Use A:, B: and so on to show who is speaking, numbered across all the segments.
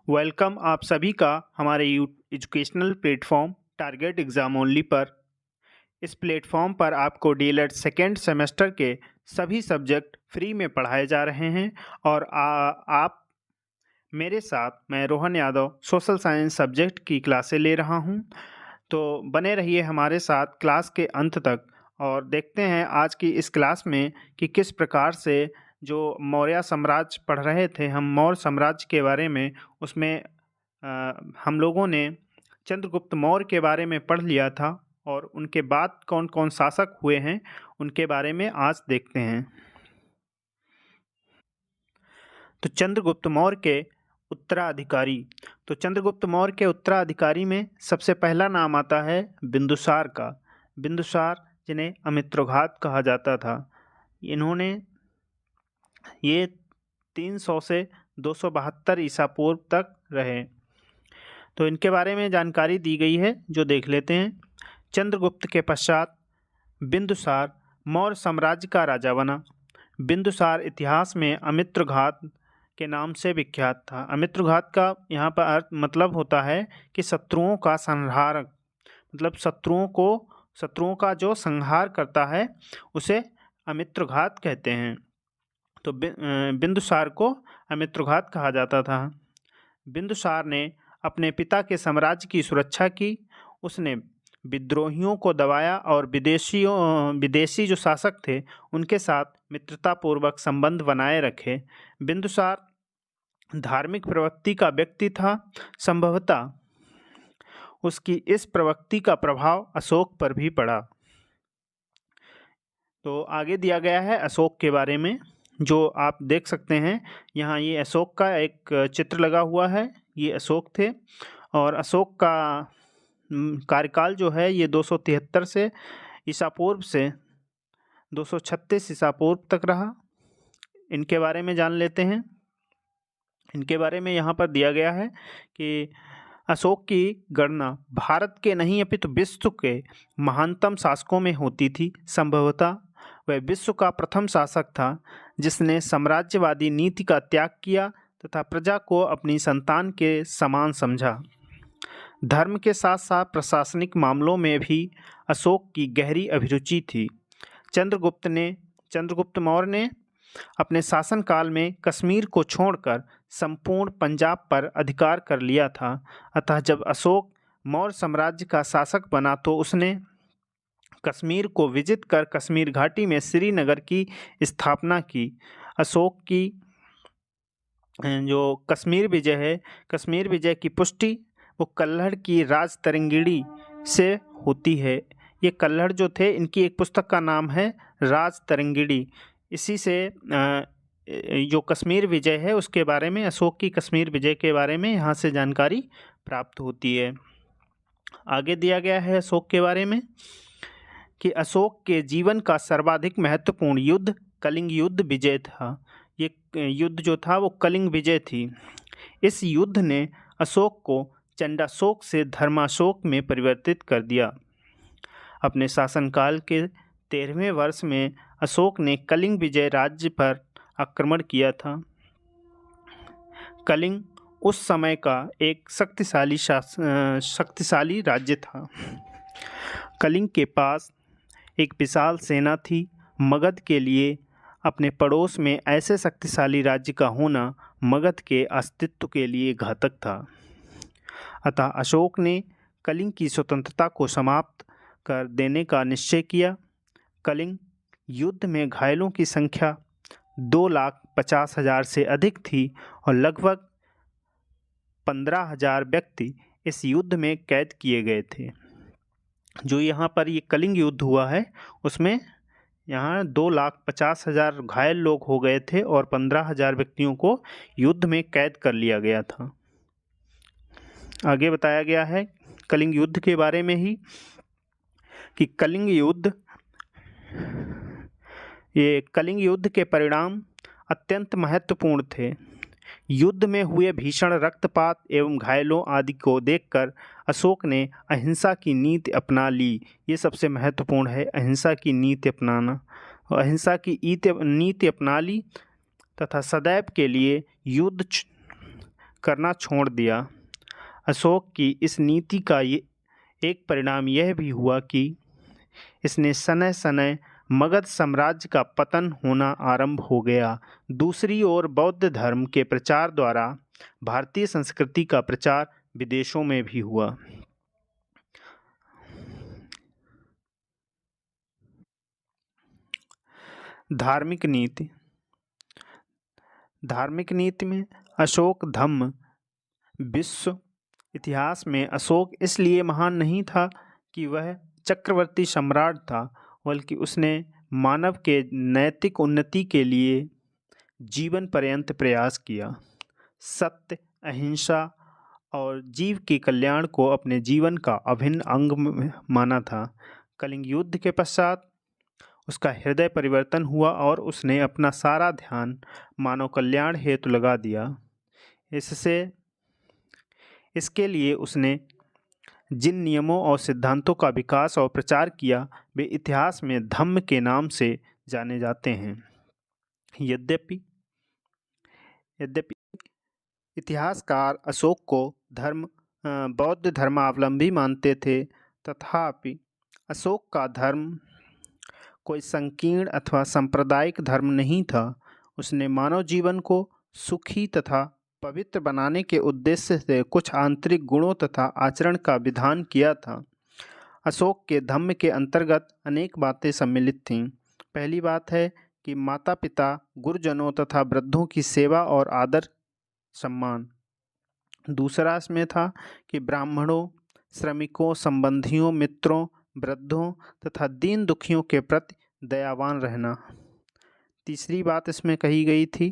A: Welcome आप सभी का हमारे educational platform target exam only पर। इस प्लेटफॉर्म पर आपको डीएलएड सेकेंड सेमेस्टर के सभी सब्जेक्ट फ्री में पढ़ाए जा रहे हैं और आप मेरे साथ मैं Rohan Yadav social science subject की क्लासें ले रहा हूं। तो बने रहिए हमारे साथ क्लास के अंत तक और देखते हैं आज की इस क्लास में कि किस प्रकार से जो मौर्य साम्राज्य पढ़ रहे थे हम मौर्य साम्राज्य के बारे में, उसमें हम लोगों ने चंद्रगुप्त मौर्य के बारे में पढ़ लिया था और उनके बाद कौन कौन शासक हुए हैं उनके बारे में आज देखते हैं। तो चंद्रगुप्त मौर्य के उत्तराधिकारी तो चंद्रगुप्त मौर्य के उत्तराधिकारी में सबसे पहला नाम आता है बिंदुसार का। बिंदुसार जिन्हें अमित्रघात कहा जाता था, इन्होंने ये 300 से 272 ईसा पूर्व तक रहे। तो इनके बारे में जानकारी दी गई है जो देख लेते हैं। चंद्रगुप्त के पश्चात बिंदुसार मौर्य साम्राज्य का राजा बना। बिंदुसार इतिहास में अमित्रघात के नाम से विख्यात था। अमित्रघात का यहाँ पर अर्थ मतलब होता है कि शत्रुओं का संहारक, मतलब शत्रुओं का जो संहार करता है उसे अमित्रघात कहते हैं। तो बिंदुसार को अमित्रघात कहा जाता था। बिंदुसार ने अपने पिता के साम्राज्य की सुरक्षा की। उसने विद्रोहियों को दबाया और विदेशी जो शासक थे उनके साथ मित्रतापूर्वक संबंध बनाए रखे। बिंदुसार धार्मिक प्रवृत्ति का व्यक्ति था। संभवतः उसकी इस प्रवृत्ति का प्रभाव अशोक पर भी पड़ा। तो आगे दिया गया है अशोक के बारे में, जो आप देख सकते हैं यहाँ। ये अशोक का एक चित्र लगा हुआ है, ये अशोक थे और अशोक का कार्यकाल जो है ये 273 से ईसा पूर्व से 236 ईसा पूर्व तक रहा। इनके बारे में जान लेते हैं। इनके बारे में यहाँ पर दिया गया है कि अशोक की गणना भारत के नहीं अपितु विश्व के महानतम शासकों में होती थी। संभवतः वह विश्व का प्रथम शासक था जिसने साम्राज्यवादी नीति का त्याग किया तथा प्रजा को अपनी संतान के समान समझा। धर्म के साथ साथ प्रशासनिक मामलों में भी अशोक की गहरी अभिरुचि थी। चंद्रगुप्त मौर्य ने अपने शासनकाल में कश्मीर को छोड़कर संपूर्ण पंजाब पर अधिकार कर लिया था। अतः जब अशोक मौर्य साम्राज्य का शासक बना तो उसने कश्मीर को विजित कर कश्मीर घाटी में श्रीनगर की स्थापना की। अशोक की जो कश्मीर विजय है, कश्मीर विजय की पुष्टि वो कल्हड़ की राज तरंगिणी से होती है। ये कल्हड़ जो थे, इनकी एक पुस्तक का नाम है राज तरंगिणी। इसी से जो कश्मीर विजय है उसके बारे में, अशोक की कश्मीर विजय के बारे में यहाँ से जानकारी प्राप्त होती है। आगे दिया गया है अशोक के बारे में कि अशोक के जीवन का सर्वाधिक महत्वपूर्ण युद्ध कलिंग युद्ध विजय था। ये युद्ध जो था वो कलिंग विजय थी। इस युद्ध ने अशोक को चंडाशोक से धर्माशोक में परिवर्तित कर दिया। अपने शासनकाल के 13वें वर्ष में अशोक ने कलिंग विजय राज्य पर आक्रमण किया था। कलिंग उस समय का एक शक्तिशाली राज्य था। कलिंग के पास एक विशाल सेना थी। मगध के लिए अपने पड़ोस में ऐसे शक्तिशाली राज्य का होना मगध के अस्तित्व के लिए घातक था। अतः अशोक ने कलिंग की स्वतंत्रता को समाप्त कर देने का निश्चय किया। कलिंग युद्ध में घायलों की संख्या 2,50,000 से अधिक थी और लगभग 15,000 व्यक्ति इस युद्ध में कैद किए गए थे। जो यहाँ पर ये कलिंग युद्ध हुआ है उसमें यहाँ 2,50,000 घायल लोग हो गए थे और 15,000 व्यक्तियों को युद्ध में कैद कर लिया गया था। आगे बताया गया है कलिंग युद्ध के बारे में ही कि कलिंग युद्ध के परिणाम अत्यंत महत्वपूर्ण थे। युद्ध में हुए भीषण रक्तपात एवं घायलों आदि को देखकर अशोक ने अहिंसा की नीति अपना ली। ये सबसे महत्वपूर्ण है, अहिंसा की नीति अपनाना। अहिंसा की नीति अपना ली तथा सदैव के लिए युद्ध करना छोड़ दिया। अशोक की इस नीति का एक परिणाम यह भी हुआ कि इसने सनय सनय मगध साम्राज्य का पतन होना आरंभ हो गया। दूसरी ओर बौद्ध धर्म के प्रचार द्वारा भारतीय संस्कृति का प्रचार विदेशों में भी हुआ। धार्मिक नीति में अशोक धम्म विश्व इतिहास में अशोक इसलिए महान नहीं था कि वह चक्रवर्ती सम्राट था, बल्कि उसने मानव के नैतिक उन्नति के लिए जीवन पर्यंत प्रयास किया। सत्य, अहिंसा और जीव के कल्याण को अपने जीवन का अभिन्न अंग माना था। कलिंग युद्ध के पश्चात उसका हृदय परिवर्तन हुआ और उसने अपना सारा ध्यान मानव कल्याण हेतु लगा दिया। इसके लिए उसने जिन नियमों और सिद्धांतों का विकास और प्रचार किया वे इतिहास में धम्म के नाम से जाने जाते हैं। यद्यपि इतिहासकार अशोक को बौद्ध धर्मावलंबी मानते थे, तथापि अशोक का धर्म कोई संकीर्ण अथवा सांप्रदायिक धर्म नहीं था। उसने मानव जीवन को सुखी तथा पवित्र बनाने के उद्देश्य से कुछ आंतरिक गुणों तथा आचरण का विधान किया था। अशोक के धम्म के अंतर्गत अनेक बातें सम्मिलित थीं। पहली बात है कि माता पिता, गुरुजनों तथा वृद्धों की सेवा और आदर सम्मान। दूसरा इसमें था कि ब्राह्मणों, श्रमिकों, संबंधियों, मित्रों, वृद्धों तथा दीन दुखियों के प्रति दयावान रहना। तीसरी बात इसमें कही गई थी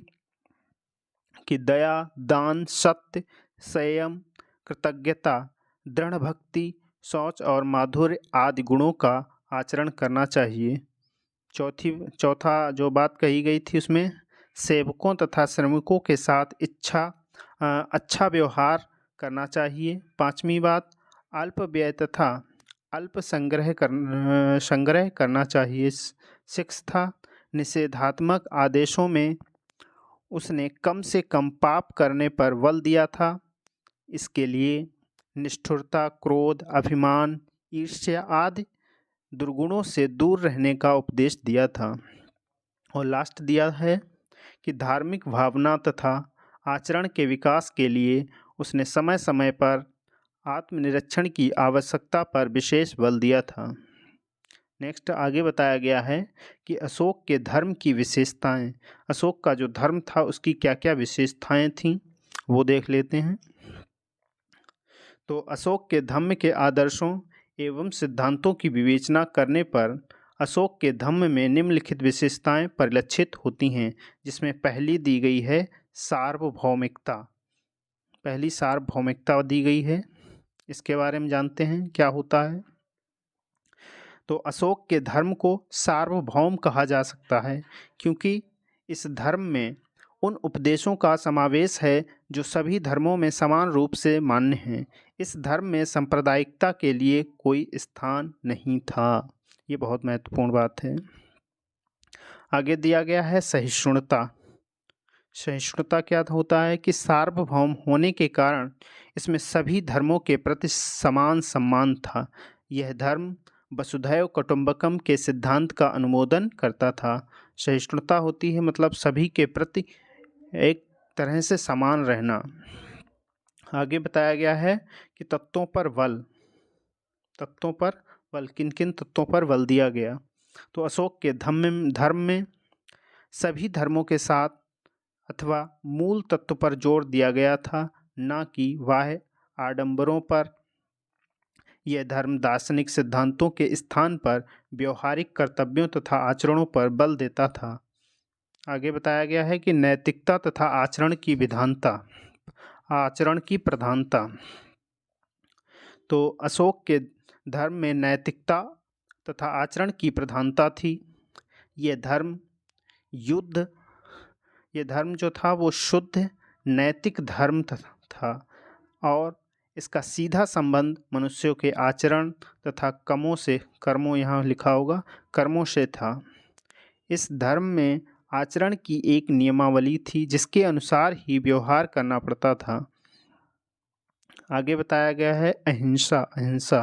A: कि दया, दान, सत्य, संयम, कृतज्ञता, दृढ़ भक्ति, शौच और माधुर्य आदि गुणों का आचरण करना चाहिए। चौथा जो बात कही गई थी उसमें सेवकों तथा श्रमिकों के साथ अच्छा व्यवहार करना चाहिए। पांचवी बात अल्प व्यय तथा अल्प संग्रह करना चाहिए। सिक्स था निषेधात्मक आदेशों में उसने कम से कम पाप करने पर बल दिया था। इसके लिए निष्ठुरता, क्रोध, अभिमान, ईर्ष्या आदि दुर्गुणों से दूर रहने का उपदेश दिया था। और लास्ट दिया है कि धार्मिक भावना तथा आचरण के विकास के लिए उसने समय समय पर आत्मनिरीक्षण की आवश्यकता पर विशेष बल दिया था। नेक्स्ट आगे बताया गया है कि अशोक के धर्म की विशेषताएं। अशोक का जो धर्म था उसकी क्या क्या विशेषताएं थीं वो देख लेते हैं। तो अशोक के धम्म के आदर्शों एवं सिद्धांतों की विवेचना करने पर अशोक के धम्म में निम्नलिखित विशेषताएं परिलक्षित होती हैं, जिसमें पहली दी गई है सार्वभौमिकता। पहली सार्वभौमिकता दी गई है, इसके बारे में जानते हैं क्या होता है। तो अशोक के धर्म को सार्वभौम कहा जा सकता है क्योंकि इस धर्म में उन उपदेशों का समावेश है जो सभी धर्मों में समान रूप से मान्य हैं। इस धर्म में सांप्रदायिकता के लिए कोई स्थान नहीं था। ये बहुत महत्वपूर्ण बात है। आगे दिया गया है सहिष्णुता। सहिष्णुता क्या होता है कि सार्वभौम होने के कारण इसमें सभी धर्मों के प्रति समान सम्मान था। यह धर्म वसुधैव कुटुंबकम के सिद्धांत का अनुमोदन करता था। सहिष्णुता होती है मतलब सभी के प्रति एक तरह से समान रहना। आगे बताया गया है कि तत्वों पर बल किन किन तत्वों पर बल दिया गया। तो अशोक के धर्म में सभी धर्मों के साथ अथवा मूल तत्व पर जोर दिया गया था, न कि बाह्य आडंबरों पर। यह धर्म दार्शनिक सिद्धांतों के स्थान पर व्यवहारिक कर्तव्यों तथा आचरणों पर बल देता था। आगे बताया गया है कि नैतिकता तथा आचरण की प्रधानता। तो अशोक के धर्म में नैतिकता तथा आचरण की प्रधानता थी। यह धर्म जो था वो शुद्ध नैतिक धर्म था और इसका सीधा संबंध मनुष्यों के आचरण तथा कर्मों से था। इस धर्म में आचरण की एक नियमावली थी जिसके अनुसार ही व्यवहार करना पड़ता था। आगे बताया गया है अहिंसा। अहिंसा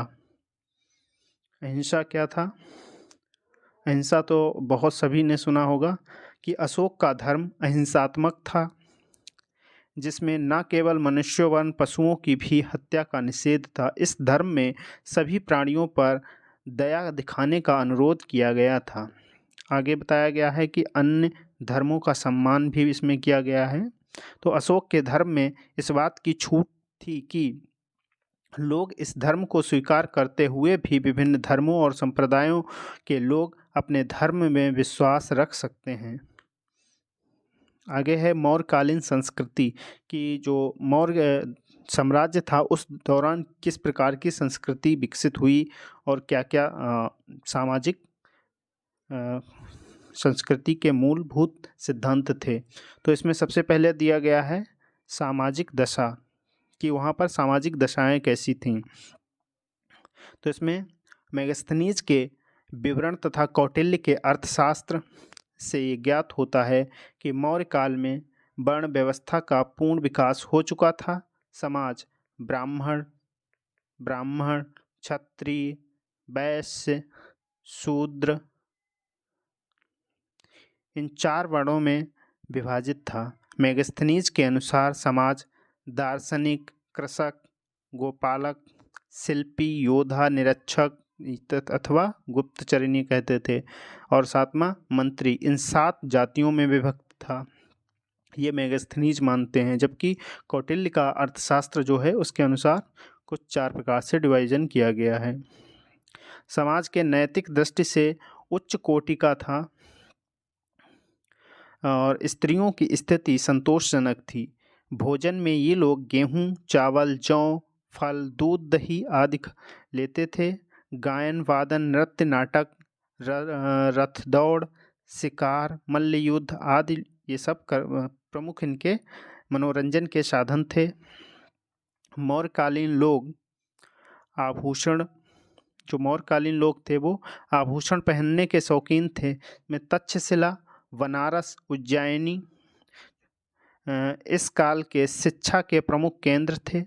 A: अहिंसा क्या था? अहिंसा तो बहुत सभी ने सुना होगा कि अशोक का धर्म अहिंसात्मक था, जिसमें न केवल मनुष्यों वरन पशुओं की भी हत्या का निषेध था। इस धर्म में सभी प्राणियों पर दया दिखाने का अनुरोध किया गया था। आगे बताया गया है कि अन्य धर्मों का सम्मान भी इसमें किया गया है। तो अशोक के धर्म में इस बात की छूट थी कि लोग इस धर्म को स्वीकार करते हुए भी विभिन्न धर्मों और संप्रदायों के लोग अपने धर्म में विश्वास रख सकते हैं। आगे है मौर्यकालीन संस्कृति की। जो मौर्य साम्राज्य था उस दौरान किस प्रकार की संस्कृति विकसित हुई और क्या क्या सामाजिक संस्कृति के मूलभूत सिद्धांत थे। तो इसमें सबसे पहले दिया गया है सामाजिक दशा, कि वहाँ पर सामाजिक दशाएं कैसी थीं। तो इसमें मेगास्थनीज के विवरण तथा कौटिल्य के अर्थशास्त्र से ये ज्ञात होता है कि मौर्य काल में वर्ण व्यवस्था का पूर्ण विकास हो चुका था। समाज ब्राह्मण, क्षत्रिय, वैश्य, शूद्र, इन 4 वर्णों में विभाजित था। मेगास्थनीज के अनुसार समाज दार्शनिक, कृषक, गोपालक, शिल्पी, योद्धा, निरीक्षक अथवा गुप्तचरिणी कहते थे, और 7वां मंत्री, इन 7 जातियों में विभक्त था। ये मेगास्थनीज मानते हैं, जबकि कौटिल्य का अर्थशास्त्र जो है उसके अनुसार कुछ 4 प्रकार से डिवाइजन किया गया है। समाज के नैतिक दृष्टि से उच्च कोटि का था और स्त्रियों की स्थिति संतोषजनक थी। भोजन में ये लोग गेहूँ, चावल, जौ, फल, दूध, दही आदि लेते थे। गायन, वादन, नृत्य, नाटक, रथ दौड़, शिकार, मल्ल युद्ध आदि ये सब प्रमुख इनके मनोरंजन के साधन थे। मौर्यकालीन लोग मौर्यकालीन लोग थे वो आभूषण पहनने के शौकीन थे। में तक्षशिला, बनारस, उज्जैनी इस काल के शिक्षा के प्रमुख केंद्र थे।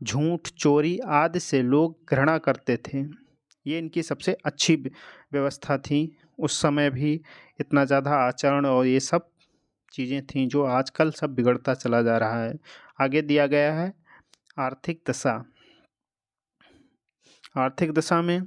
A: झूठ, चोरी आदि से लोग घृणा करते थे। ये इनकी सबसे अच्छी व्यवस्था थी। उस समय भी इतना ज़्यादा आचरण और ये सब चीज़ें थीं जो आजकल सब बिगड़ता चला जा रहा है। आगे दिया गया है आर्थिक दशा। आर्थिक दशा में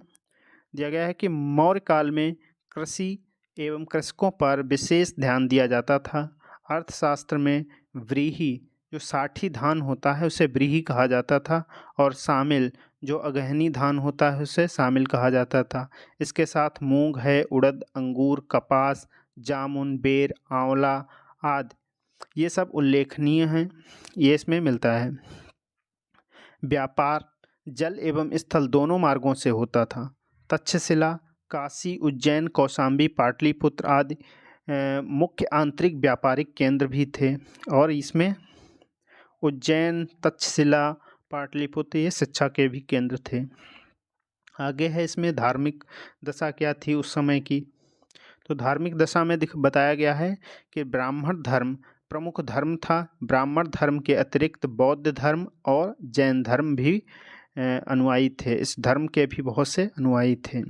A: दिया गया है कि मौर्य काल में कृषि एवं कृषकों पर विशेष ध्यान दिया जाता था। अर्थशास्त्र में व्रीहि, जो साठी धान होता है उसे व्रीहि कहा जाता था, और शामिल, जो अगहनी धान होता है उसे शामिल कहा जाता था। इसके साथ मूंग है, उड़द, अंगूर, कपास, जामुन, बेर, आंवला आदि ये सब उल्लेखनीय हैं। ये इसमें मिलता है। व्यापार जल एवं स्थल दोनों मार्गों से होता था। तक्षशिला, काशी, उज्जैन, कौशाम्बी, पाटलिपुत्र आदि मुख्य आंतरिक व्यापारिक केंद्र भी थे, और इसमें उज्जैन, तक्षशिला, पाटलिपुत्र ये शिक्षा के भी केंद्र थे। आगे है इसमें धार्मिक दशा क्या थी उस समय की। तो धार्मिक दशा में बताया गया है कि ब्राह्मण धर्म प्रमुख धर्म था। ब्राह्मण धर्म के अतिरिक्त बौद्ध धर्म और जैन धर्म भी अनुयायी थे। इस धर्म के भी बहुत से अनुयायी थे।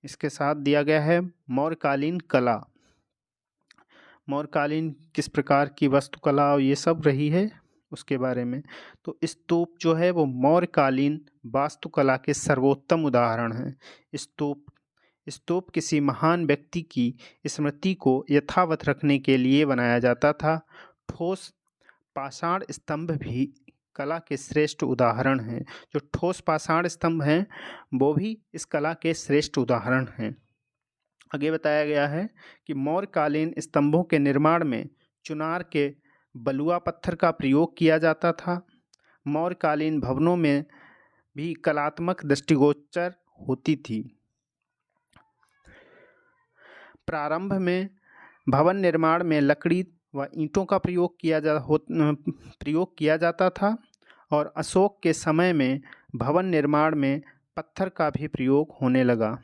A: इसके साथ दिया गया है मौर्यकालीन कला। मौर्यकालीन किस प्रकार की वास्तुकला और ये सब रही है उसके बारे में। तो स्तूप जो है वो मौर्यकालीन वास्तुकला के सर्वोत्तम उदाहरण हैं। स्तूप किसी महान व्यक्ति की स्मृति को यथावत रखने के लिए बनाया जाता था। ठोस पाषाण स्तंभ भी कला के श्रेष्ठ उदाहरण हैं। जो ठोस पाषाण स्तंभ हैं वो भी इस कला के श्रेष्ठ उदाहरण हैं। आगे बताया गया है कि मौर्यकालीन स्तंभों के निर्माण में चुनार के बलुआ पत्थर का प्रयोग किया जाता था। मौर्यकालीन भवनों में भी कलात्मक दृष्टिगोचर होती थी। प्रारंभ में भवन निर्माण में लकड़ी व ईंटों का प्रयोग किया जाता था, और अशोक के समय में भवन निर्माण में पत्थर का भी प्रयोग होने लगा।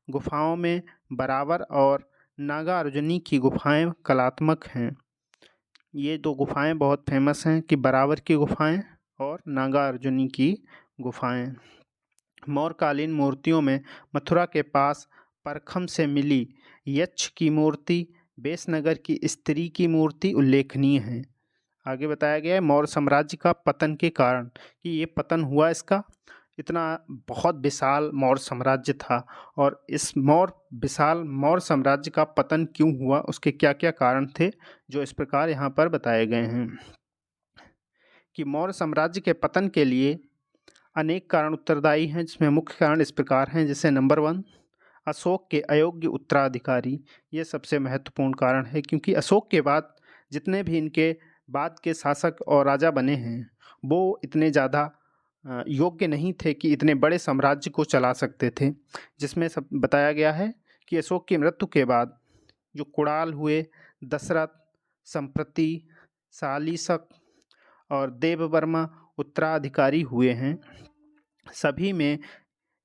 A: गुफाओं में बराबर और नागार्जुनी की गुफाएं कलात्मक हैं। ये दो गुफाएं बहुत फेमस हैं कि बराबर की गुफाएं और नागार्जुनी की गुफाएं। मौर्यकालीन मूर्तियों में मथुरा के पास परखम से मिली यक्ष की मूर्ति, बेसनगर की स्त्री की मूर्ति उल्लेखनीय है। आगे बताया गया है मौर्य साम्राज्य का पतन के कारण कि ये पतन हुआ इसका, इतना बहुत विशाल मौर्य साम्राज्य था और इस विशाल मौर्य साम्राज्य का पतन क्यों हुआ, उसके क्या क्या कारण थे, जो इस प्रकार यहाँ पर बताए गए हैं कि मौर्य साम्राज्य के पतन के लिए अनेक कारण उत्तरदायी हैं, जिसमें मुख्य कारण इस प्रकार हैं। जैसे नंबर 1, अशोक के अयोग्य उत्तराधिकारी। ये सबसे महत्वपूर्ण कारण है क्योंकि अशोक के बाद जितने भी इनके बाद के शासक और राजा बने हैं वो इतने ज़्यादा योग्य नहीं थे कि इतने बड़े साम्राज्य को चला सकते थे। जिसमें सब बताया गया है कि अशोक की मृत्यु के बाद जो कुणाल हुए, दशरथ, संप्रति, सालिशक और देववर्मा उत्तराधिकारी हुए हैं, सभी में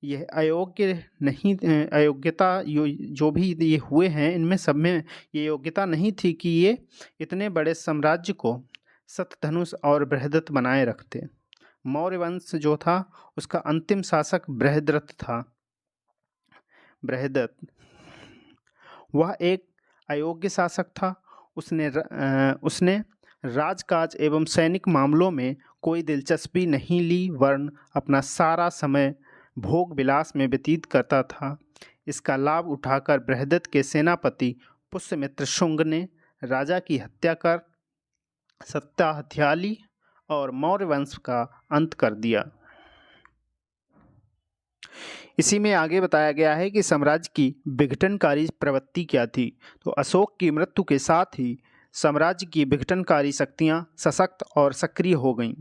A: यह अयोग्यता जो भी ये हुए हैं, इनमें सब में ये योग्यता नहीं थी कि ये इतने बड़े साम्राज्य को शतधनुष और बृहदत्त बनाए रखते। मौर्य वंश जो था उसका अंतिम शासक बृहद्रथ था। बृहदत्त वह एक अयोग्य शासक था। उसने राजकाज एवं सैनिक मामलों में कोई दिलचस्पी नहीं ली, वरन अपना सारा समय भोग विलास में व्यतीत करता था। इसका लाभ उठाकर बृहदत्त के सेनापति पुष्यमित्र शुंग ने राजा की हत्या कर सत्ता हथिया ली और मौर्य वंश का अंत कर दिया। इसी में आगे बताया गया है कि साम्राज्य की विघटनकारी प्रवृत्ति क्या थी। तो अशोक की मृत्यु के साथ ही साम्राज्य की विघटनकारी शक्तियां सशक्त और सक्रिय हो गईं,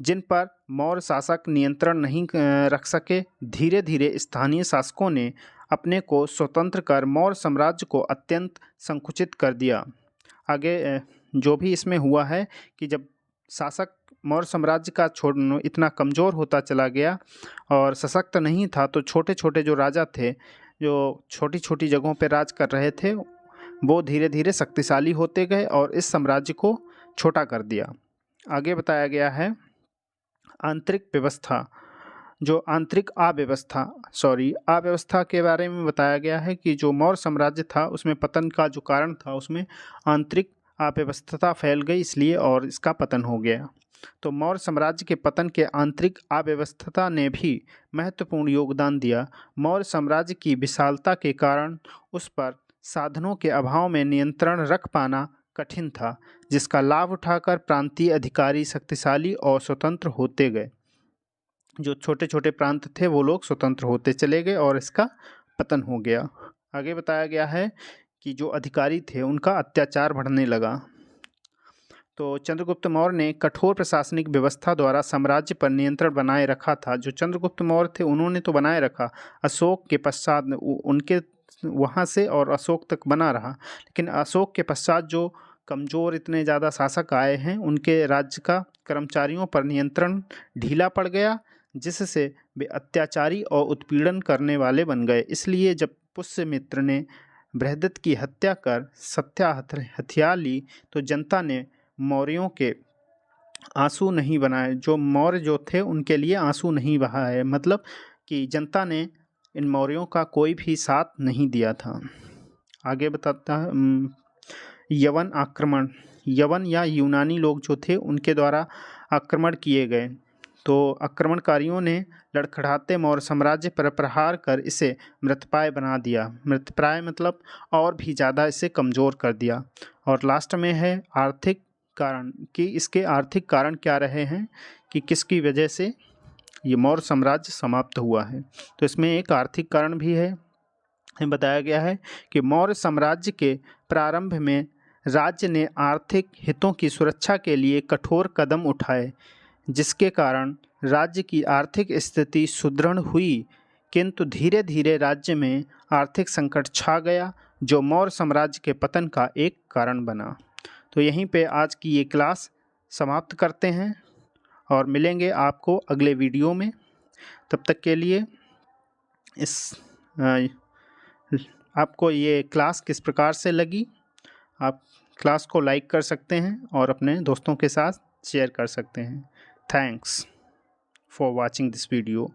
A: जिन पर मौर्य शासक नियंत्रण नहीं रख सके। धीरे धीरे स्थानीय शासकों ने अपने को स्वतंत्र कर मौर्य साम्राज्य को अत्यंत संकुचित कर दिया। आगे जो भी इसमें हुआ है कि जब शासक मौर्य साम्राज्य का इतना कमज़ोर होता चला गया और सशक्त नहीं था, तो छोटे छोटे जो राजा थे, जो छोटी छोटी जगहों पर राज कर रहे थे, वो धीरे धीरे शक्तिशाली होते गए और इस साम्राज्य को छोटा कर दिया। आगे बताया गया है आंतरिक व्यवस्था, जो आंतरिक अव्यवस्था के बारे में बताया गया है कि जो मौर्य साम्राज्य था उसमें पतन का जो कारण था, उसमें आंतरिक अव्यवस्था फैल गई इसलिए और इसका पतन हो गया। तो मौर्य साम्राज्य के पतन के आंतरिक अव्यवस्था ने भी महत्वपूर्ण योगदान दिया। मौर्य साम्राज्य की विशालता के कारण उस पर साधनों के अभाव में नियंत्रण रख पाना कठिन था, जिसका लाभ उठाकर प्रांतीय अधिकारी शक्तिशाली और स्वतंत्र होते गए। जो छोटे छोटे प्रांत थे वो लोग स्वतंत्र होते चले गए और इसका पतन हो गया। आगे बताया गया है कि जो अधिकारी थे उनका अत्याचार बढ़ने लगा। तो चंद्रगुप्त मौर्य ने कठोर प्रशासनिक व्यवस्था द्वारा साम्राज्य पर नियंत्रण बनाए रखा था। जो चंद्रगुप्त मौर्य थे उन्होंने तो बनाए रखा, अशोक के पश्चात उनके वहाँ से और अशोक तक बना रहा, लेकिन अशोक के पश्चात जो कमज़ोर इतने ज़्यादा शासक आए हैं, उनके राज्य का कर्मचारियों पर नियंत्रण ढीला पड़ गया, जिससे वे अत्याचारी और उत्पीड़न करने वाले बन गए। इसलिए जब पुष्यमित्र ने बृहदत्त की हत्या कर सत्ता हथिया ली, तो जनता ने मौर्यों के आंसू नहीं बनाए। जो मौर्य जो थे उनके लिए आंसू नहीं बहाए, मतलब कि जनता ने इन मौर्यों का कोई भी साथ नहीं दिया था। आगे बताता है यवन आक्रमण। यवन या यूनानी लोग जो थे उनके द्वारा आक्रमण किए गए। तो आक्रमणकारियों ने लड़खड़ाते मौर्य साम्राज्य पर प्रहार कर इसे मृतप्राय बना दिया। मृतप्राय मतलब और भी ज़्यादा इसे कमज़ोर कर दिया। और लास्ट में है आर्थिक कारण, कि इसके आर्थिक कारण क्या रहे हैं, कि किसकी वजह से ये मौर्य साम्राज्य समाप्त हुआ है। तो इसमें एक आर्थिक कारण भी है। बताया गया है कि मौर्य साम्राज्य के प्रारंभ में राज्य ने आर्थिक हितों की सुरक्षा के लिए कठोर कदम उठाए, जिसके कारण राज्य की आर्थिक स्थिति सुदृढ़ हुई, किंतु धीरे धीरे राज्य में आर्थिक संकट छा गया, जो मौर्य साम्राज्य के पतन का एक कारण बना। तो यहीं पे आज की ये क्लास समाप्त करते हैं और मिलेंगे आपको अगले वीडियो में। तब तक के लिए इस आपको ये क्लास किस प्रकार से लगी। आप क्लास को लाइक कर सकते हैं और अपने दोस्तों के साथ शेयर कर सकते हैं। Thanks for watching this video.